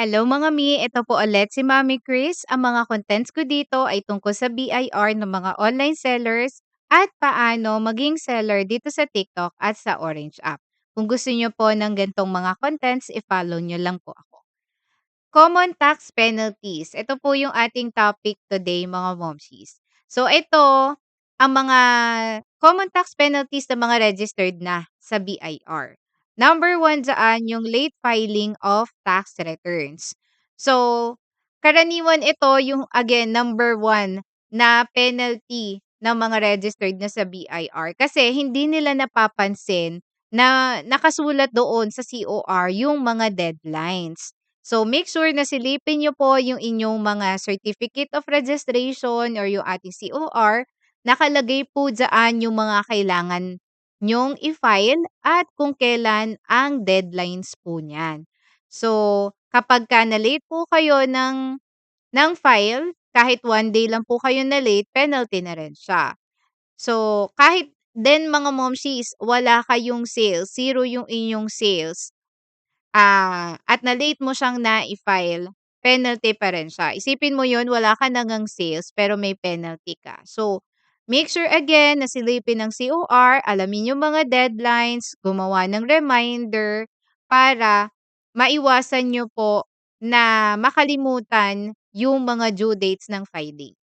Hello mga mi, ito po ulit si Mami Chris. Ang mga contents ko dito ay tungkol sa BIR ng mga online sellers at paano maging seller dito sa TikTok at sa Orange app. Kung gusto niyo po ng gantong mga contents, i-follow niyo lang po ako. Common tax penalties. Ito po yung ating topic today, mga momshies. So ito, ang mga common tax penalties ng mga registered na sa BIR. Number one dyan, yung late filing of tax returns. So, karaniwan ito yung, again, number one na penalty ng mga registered na sa BIR kasi hindi nila napapansin na nakasulat doon sa COR yung mga deadlines. So, make sure na silipin niyo po yung inyong mga certificate of registration or yung ating COR. Nakalagay po dyan yung mga kailangan nyong i-file at kung kailan ang deadlines po niyan. So, kapag ka na-late po kayo ng file, kahit 1 day lang po kayo na-late, penalty na rin siya. So, kahit then mga momshies, wala kayong sales, zero yung inyong sales, at na-late mo siyang na-i-file, penalty pa rin siya. Isipin mo yun, wala ka na ngang sales pero may penalty ka. So, make sure again na silipin ng COR, alamin yung mga deadlines, gumawa ng reminder para maiwasan nyo po na makalimutan yung mga due dates ng filing.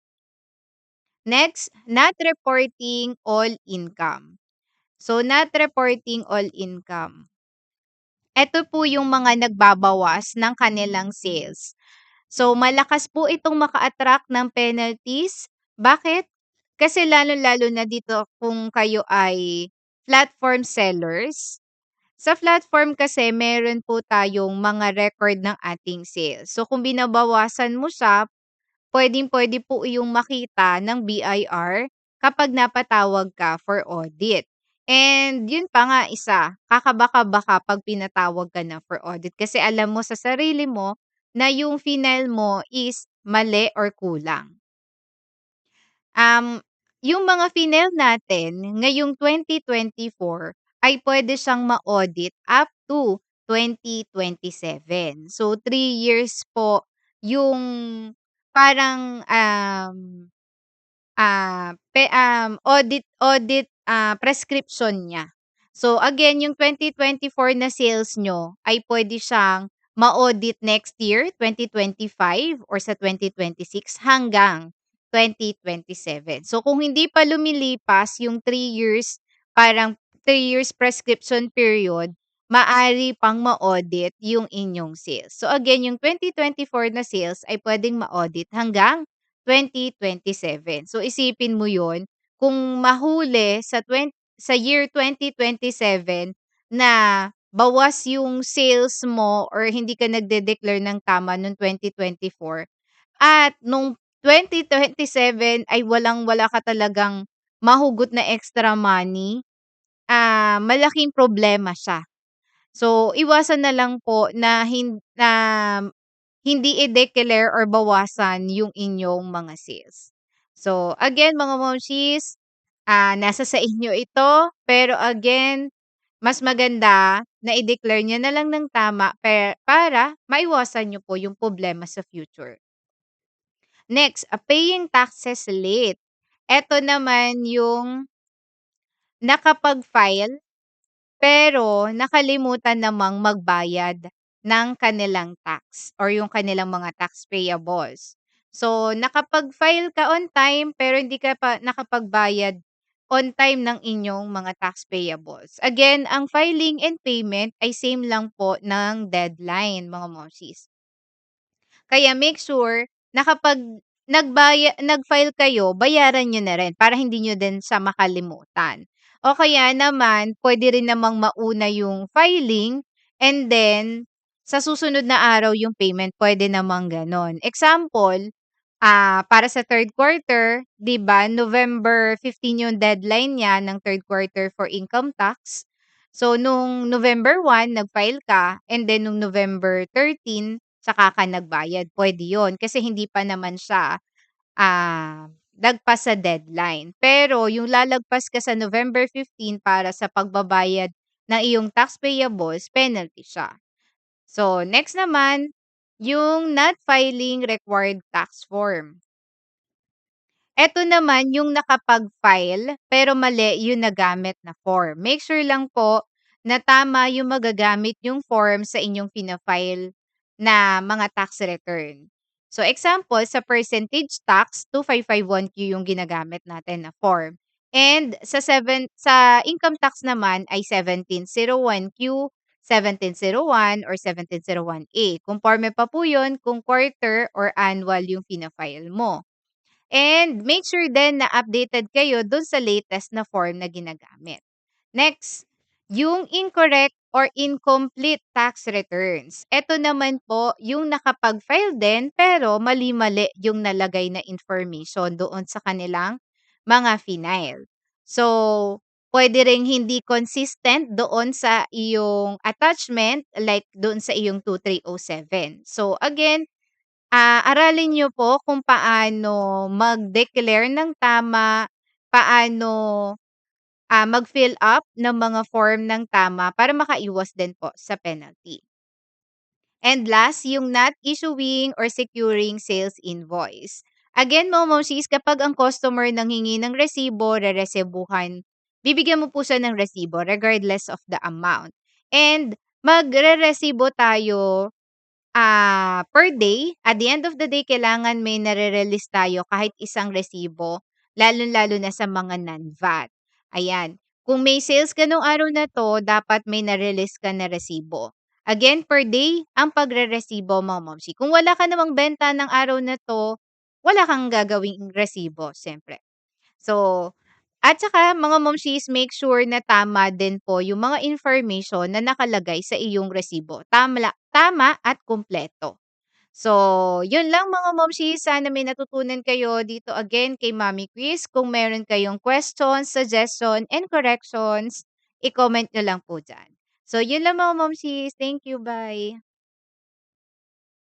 Next, not reporting all income. So, not reporting all income. Eto po yung mga nagbabawas ng kanilang sales. So, malakas po itong maka-attract ng penalties. Bakit? Kasi lalo-lalo na dito kung kayo ay platform sellers. Sa platform kasi meron po tayong mga record ng ating sales. So, kung binabawasan mo siya, puwedeng-puwede po iyong makita ng BIR kapag napatawag ka for audit. And yun pa nga isa, kakaba-kaba 'pag pinatawag ka na for audit kasi alam mo sa sarili mo na yung final mo is mali or kulang. Yung mga final natin ngayong 2024 ay puwede siyang ma-audit up to 2027. So, 3 years po yung parang, prescription niya. So, again yung 2024 na sales nyo ay puwede siyang ma-audit next year, 2025 or sa 2026 hanggang 2027. So, kung hindi pa lumilipas yung 3 years, parang 3 years prescription period, maaari pang ma-audit yung inyong sales. So, again yung 2024 na sales ay puwedeng ma-audit hanggang 2027. So, isipin mo 'yun, kung mahuli sa year 2027 na bawas yung sales mo or hindi ka nagde-declare ng tama nung 2024 at nung 2027 ay walang-wala ka talagang mahugot na extra money, malaking problema siya. So, iwasan na lang po na hindi i-declare or bawasan yung inyong mga sales. So, again mga momshies, nasa sa inyo ito, pero again, mas maganda na i-declare niyo na lang ng tama para maiwasan niyo po yung problema sa future. Next, paying taxes late. Eto naman yung nakapag-file pero nakalimutan namang magbayad ng kanilang tax or yung kanilang mga tax payables. So, nakapag-file ka on time pero hindi ka pa nakapagbayad on time ng inyong mga tax payables. Again, ang filing and payment ay same lang po ng deadline, mga momshies. Kaya make sure na kapag nag-file kayo, bayaran niyo na rin para hindi niyo din siya makalimutan. O kaya naman, puwede rin namang mauna yung filing and then sa susunod na araw yung payment, puwede namang gano'n. Example, para sa third quarter, 'di ba, November 15 yung deadline niya ng third quarter for income tax. So, nung November 1 nag-file ka and then nung November 13 saka ka nagbayad, puwede 'yun kasi hindi pa naman siya, lagpas sa deadline. Pero yung lalagpas ka sa November 15 para sa pagbabayad ng iyong tax payables, penalty siya. So, next naman, Yung not filing required tax form. Eto naman yung nakapag-file pero mali yung nagamit na form. Make sure lang po na tama yung magagamit yung form sa inyong fina-file na mga tax return. So example, sa percentage tax, 2551Q yung ginagamit natin na form. And sa income tax naman ay 1701Q, 1701 or 1701A. Conforme pa po yun kung quarter or annual yung fina-file mo. And make sure din na updated kayo dun sa latest na form na ginagamit. Next, yung incorrect or incomplete tax returns. Ito naman po yung nakapag-file din pero mali-mali yung nalagay na information doon sa kanilang mga final. So, pwede ring hindi consistent doon sa iyong attachment like doon sa iyong 2307. So, again, aralin niyo po kung paano mag-declare ng tama, paano, mag-fill up ng mga form ng tama para makaiwas din po sa penalty. And last, yung not issuing or securing sales invoice. Again, mga momshies, kapag ang customer nanghingi ng resibo, reresebuhan, bibigyan mo po siya ng resibo regardless of the amount. And magre-resibo tayo per day, at the end of the day kailangan may nare-release tayo kahit isang resibo, lalong-lalo na sa mga non-VAT. Ayan, kung may sales ka nung araw na 'to, dapat may na-release ka na resibo. Again, per day ang pagre-resibo mga momshi. Kung wala ka namang benta ng araw na 'to, wala kang gagawing resibo siyempre. So, at saka mga momshies, make sure na tama din po yung mga information na nakalagay sa iyong resibo. Tama at kumpleto. So, yun lang mga momshies. Sana may natutunan kayo dito again kay Mommy Quiz. Kung meron kayong questions, suggestion, and corrections, i-comment nyo lang po dyan. So, yun lang mga momshies. Thank you. Bye.